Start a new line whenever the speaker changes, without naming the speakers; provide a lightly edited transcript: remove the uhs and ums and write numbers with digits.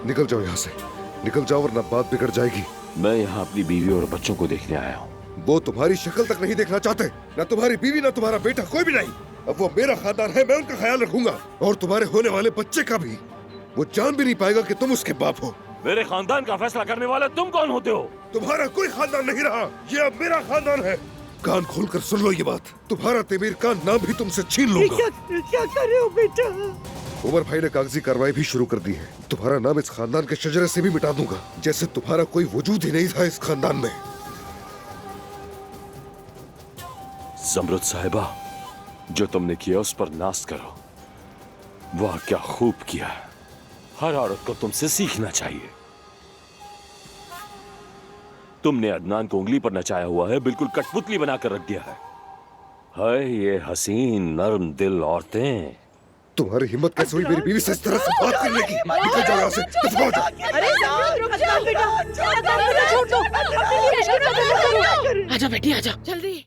निकल जाओ यहाँ से, निकल जाओ वरना बात बिगड़ जाएगी।
मैं यहाँ अपनी बीवी और बच्चों को देखने आया हूँ।
वो तुम्हारी शक्ल तक नहीं देखना चाहते, ना तुम्हारी बीवी ना तुम्हारा बेटा, कोई भी नहीं। अब वो मेरा खानदान है, मैं उनका ख्याल रखूंगा और तुम्हारे होने वाले बच्चे का भी। वो जान भी नहीं पाएगा कि तुम उसके बाप हो।
मेरे खानदान का फैसला करने वाले तुम कौन होते हो?
तुम्हारा कोई खानदान नहीं रहा, ये अब मेरा खानदान है। कान खोलकर सुन लो ये बात, तुम्हारा तेमीर का नाम भी तुमसे छीन लूंगा।
क्या कर रहे हो बेटा?
उमर भाई ने कागजी कार्रवाई भी शुरू कर दी है। तुम्हारा नाम इस खानदान के शजरे से भी मिटा दूंगा, जैसे तुम्हारा कोई वजूद ही नहीं था इस खानदान में।
ज़मरुद साहिबा, जो तुमने किया उस पर नाज करो। वाह क्या खूब किया। हर औरत को तुमसे सीखना चाहिए। तुमने अदनान को उंगली पर नचाया हुआ है, बिल्कुल कठपुतली बनाकर रख दिया है। हाय ये हसीन नर्म दिल औरतें।
तुम्हारी हिम्मत कैसे हुई मेरी बीवी से इस तरह से बात करने की? निकल जाओ यहाँ से, दफा हो जाओ।
अरे रुक जाओ बेटा, छोड़ दो।
आजा बेटी आजा जल्दी।